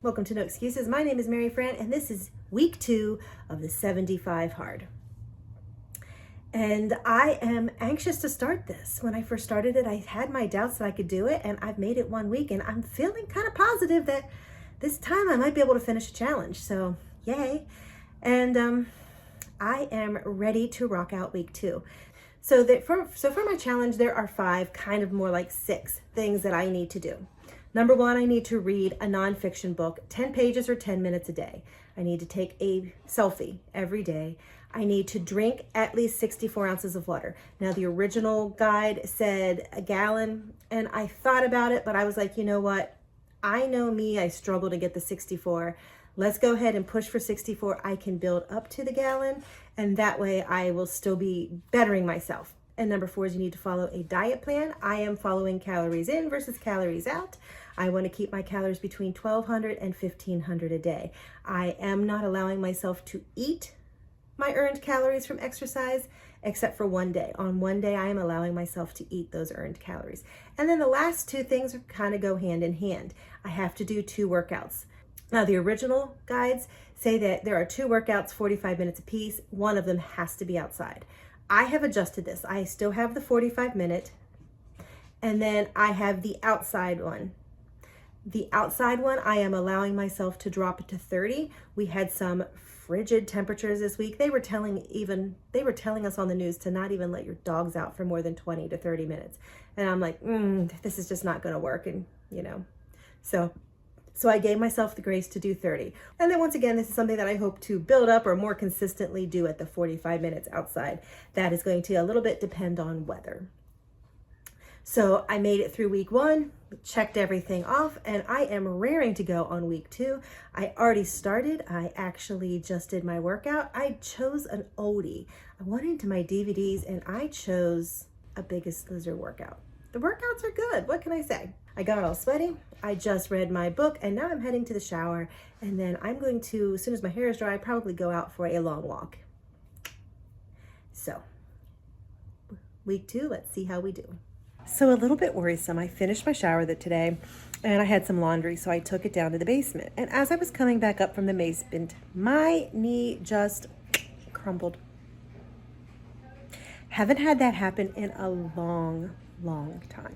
Welcome to No Excuses. My name is Mary Fran, and this is week 2 of the 75 Hard. And I am anxious to start this. When I first started it, I had my doubts that I could do it, and I've made it 1 week, and I'm feeling kind of positive that this time I might be able to finish a challenge. So, yay. And I am ready to rock out week 2. So for my challenge, there are 5, kind of more like 6 things that I need to do. Number 1, I need to read a nonfiction book, 10 pages or 10 minutes a day. I need to take a selfie every day. I need to drink at least 64 ounces of water. Now, the original guide said a gallon, and I thought about it, but I was like, you know what? I know me, I struggle to get the 64. Let's go ahead and push for 64. I can build up to the gallon, and that way I will still be bettering myself. And number 4 is you need to follow a diet plan. I am following calories in versus calories out. I want to keep my calories between 1,200 and 1,500 a day. I am not allowing myself to eat my earned calories from exercise except for 1 day. On 1 day, I am allowing myself to eat those earned calories. And then the last 2 things kind of go hand in hand. I have to do 2 workouts. Now, the original guides say that there are 2 workouts, 45 minutes apiece. One of them has to be outside. I have adjusted this. I still have the 45-minute, and then I have the outside one. The outside one, I am allowing myself to drop it to 30. We had some frigid temperatures this week. They were telling us on the news to not even let your dogs out for more than 20 to 30 minutes. And I'm like, this is just not going to work. And, so I gave myself the grace to do 30. And then once again, this is something that I hope to build up or more consistently do at the 45 minutes outside. That is going to a little bit depend on weather. So I made it through week 1, checked everything off, and I am raring to go on week 2. I already started. I actually just did my workout. I chose an oldie. I went into my DVDs and I chose a Biggest Loser workout. The workouts are good. What can I say? I got all sweaty. I just read my book, and now I'm heading to the shower, and then I'm going to, as soon as my hair is dry, probably go out for a long walk. So, week 2, let's see how we do. So a little bit worrisome. I finished my shower today, and I had some laundry, so I took it down to the basement. And as I was coming back up from the basement, my knee just crumbled. Haven't had that happen in a long time.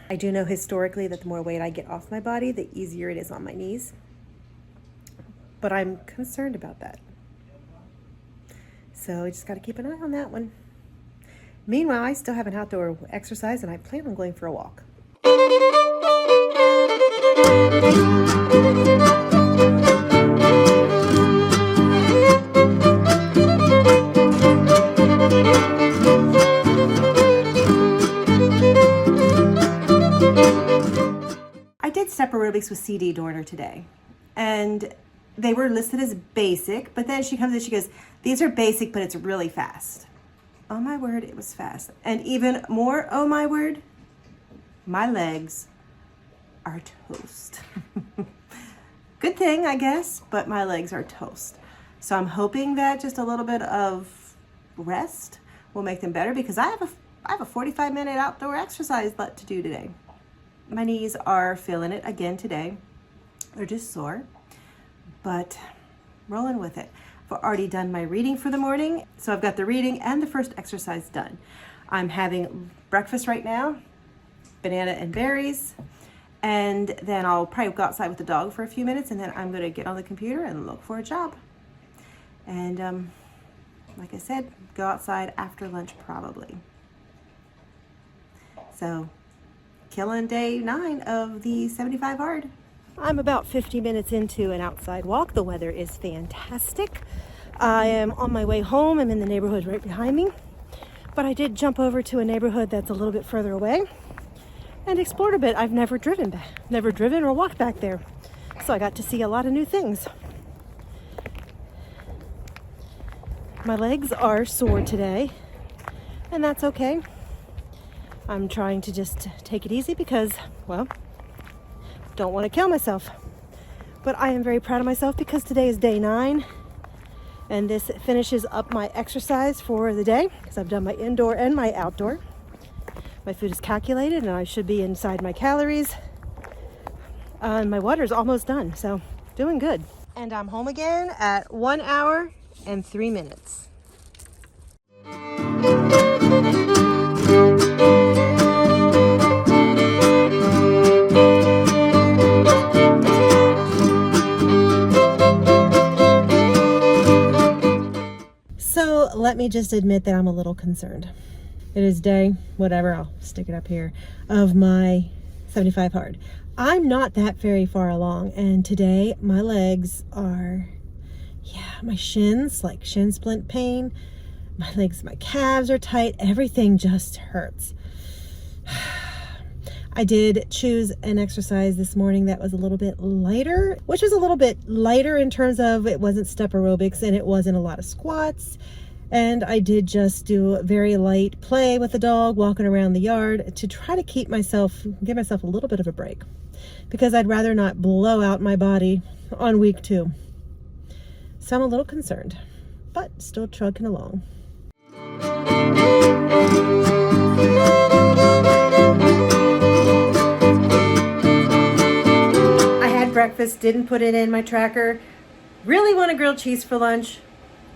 I do know historically that the more weight I get off my body, the easier it is on my knees. But I'm concerned about that. So I just got to keep an eye on that one. Meanwhile, I still have an outdoor exercise, and I plan on going for a walk. I did step aerobics with CD Dorner today, and they were listed as basic, but then she comes in, she goes, these are basic, but it's really fast. Oh my word, it was fast. And even more, oh my word, my legs are toast. Good thing, I guess, but my legs are toast. So I'm hoping that just a little bit of rest will make them better, because I have a 45-minute outdoor exercise left to do today. My knees are feeling it again today. They're just sore, but rolling with it. I've already done my reading for the morning, so I've got the reading and the first exercise done. I'm having breakfast right now, banana and berries, and then I'll probably go outside with the dog for a few minutes, and then I'm going to get on the computer and look for a job. And like I said, go outside after lunch probably. So, killing day 9 of the 75 Hard. I'm about 50 minutes into an outside walk. The weather is fantastic. I am on my way home. I'm in the neighborhood right behind me. But I did jump over to a neighborhood that's a little bit further away and explored a bit. I've never driven or walked back there. So I got to see a lot of new things. My legs are sore today, and that's okay. I'm trying to just take it easy because, well, don't want to kill myself. But I am very proud of myself because today is day 9, and this finishes up my exercise for the day because I've done my indoor and my outdoor. My food is calculated and I should be inside my calories. My water's almost done, so doing good. And I'm home again at 1 hour and 3 minutes. So let me just admit that I'm a little concerned. It is day, whatever, I'll stick it up here, of my 75 hard. I'm not that very far along, and today my legs are, my shins, like shin splint pain. My legs, my calves are tight. Everything just hurts. I did choose an exercise this morning that was a little bit lighter, which was a little bit lighter in terms of it wasn't step aerobics and it wasn't a lot of squats. And I did just do very light play with the dog, walking around the yard to try to give myself a little bit of a break, because I'd rather not blow out my body on week 2. So I'm a little concerned, but still trucking along. I had breakfast, didn't put it in my tracker. Really want a grilled cheese for lunch.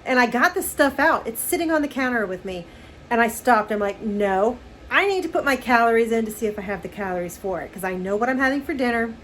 And I got the stuff out. It's sitting on the counter with me. And I stopped. I'm like, no, I need to put my calories in to see if I have the calories for it, because I know what I'm having for dinner.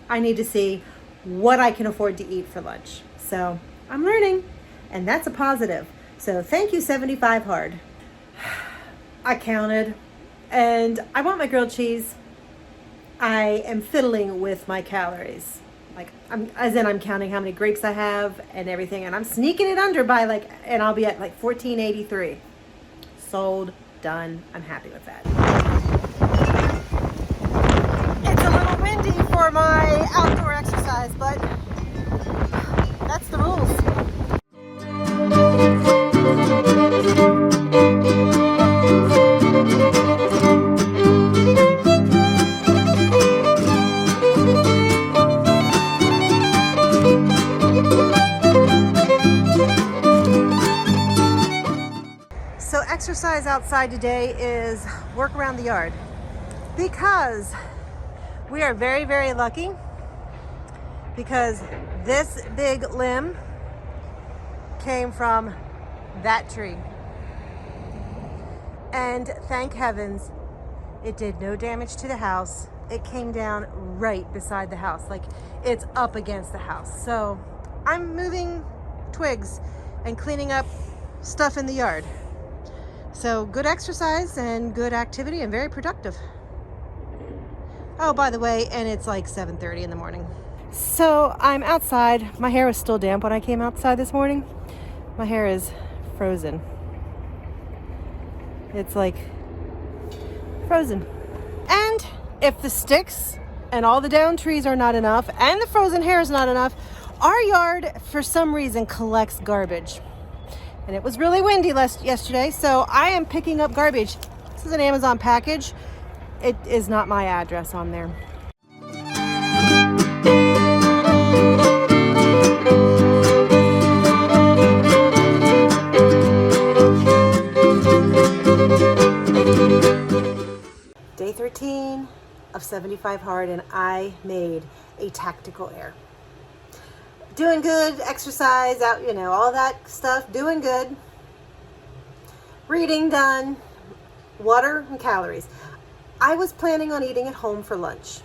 I need to see what I can afford to eat for lunch. So I'm learning, and that's a positive. So thank you, 75 hard. I counted, and I want my grilled cheese. I am fiddling with my calories. Like, I'm counting how many grapes I have and everything, and I'm sneaking it under by and I'll be at 1483. Sold, done. I'm happy with that. It's a little windy for my outdoor exercise, but that's the rules. So exercise outside today is work around the yard, because we are very, very lucky, because this big limb came from that tree. And thank heavens, it did no damage to the house. It came down right beside the house, like it's up against the house. So I'm moving twigs and cleaning up stuff in the yard. So good exercise and good activity and very productive. Oh, by the way, and it's like 7:30 in the morning. So I'm outside. My hair was still damp when I came outside this morning. My hair is frozen. It's like frozen. And if the sticks and all the down trees are not enough and the frozen hair is not enough, our yard for some reason collects garbage. And it was really windy yesterday, so I am picking up garbage. This is an Amazon package. It is not my address on there. Day 13 of 75 hard, and I made a tactical error. Doing good, exercise out, all that stuff, doing good. Reading done, water and calories. I was planning on eating at home for lunch,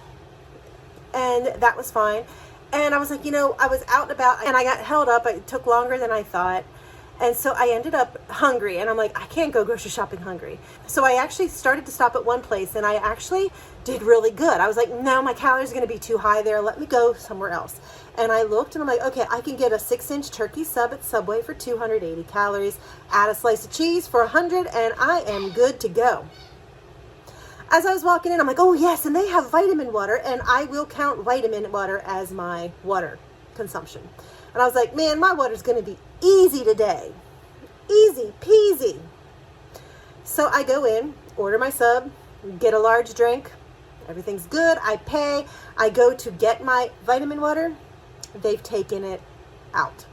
and that was fine. And I was like, I was out and about, and I got held up. It took longer than I thought. And so I ended up hungry, and I'm like, I can't go grocery shopping hungry. So I actually started to stop at one place, and I actually did really good. I was like, no, my calories are going to be too high there. Let me go somewhere else. And I looked, and I'm like, okay, I can get a 6-inch turkey sub at Subway for 280 calories, add a slice of cheese for 100, and I am good to go. As I was walking in, I'm like, oh yes, and they have vitamin water, and I will count vitamin water as my water consumption. And I was like, man, my water's going to be easy today. Easy peasy. So I go in, order my sub, get a large drink. Everything's good. I pay. I go to get my vitamin water. They've taken it out.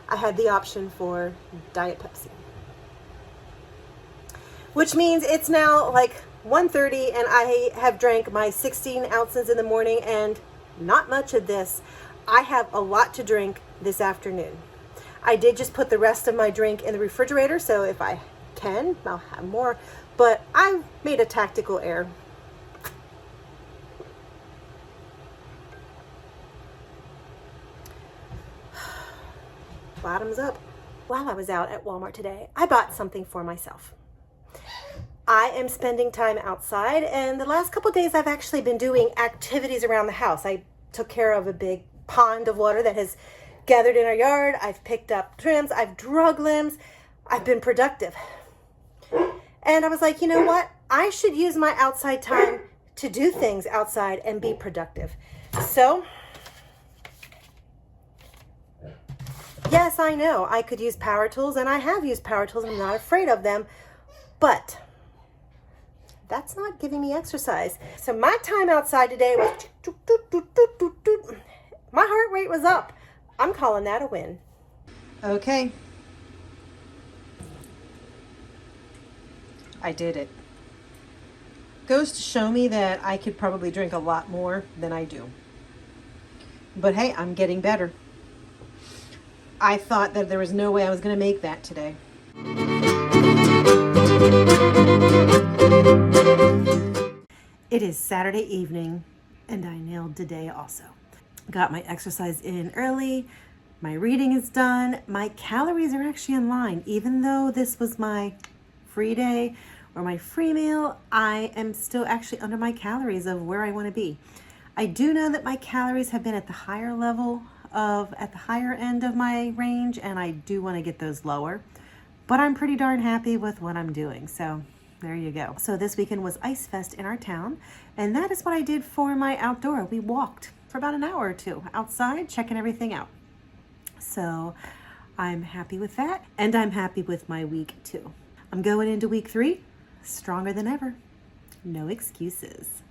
I had the option for Diet Pepsi. which means it's now like 1:30 and I have drank my 16 ounces in the morning and not much of this. I have a lot to drink this afternoon. I did just put the rest of my drink in the refrigerator, so if I can, I'll have more, but I made a tactical error. Bottoms up. While I was out at Walmart today, I bought something for myself. I am spending time outside, and the last couple of days I've actually been doing activities around the house. I took care of a big pond of water that has gathered in our yard. I've picked up trims, I've drug limbs, I've been productive. And I was like, you know what? I should use my outside time to do things outside and be productive. So, yes, I know I could use power tools, and I have used power tools, and I'm not afraid of them, but that's not giving me exercise. So my time outside today was, my heart rate was up. I'm calling that a win. Okay. I did it. Goes to show me that I could probably drink a lot more than I do. But hey, I'm getting better. I thought that there was no way I was going to make that today. It is Saturday evening, and I nailed today also. Got my exercise in early, my reading is done, my calories are actually in line. Even though this was my free day or my free meal, I am still actually under my calories of where I want to be. I do know that my calories have been at the higher end of my range, and I do want to get those lower, but I'm pretty darn happy with what I'm doing. So there you go. So this weekend was Ice Fest in our town, and that is what I did for my outdoor. We walked for about an hour or two outside, checking everything out. So I'm happy with that, and I'm happy with my week 2. I'm going into week 3 stronger than ever. No excuses.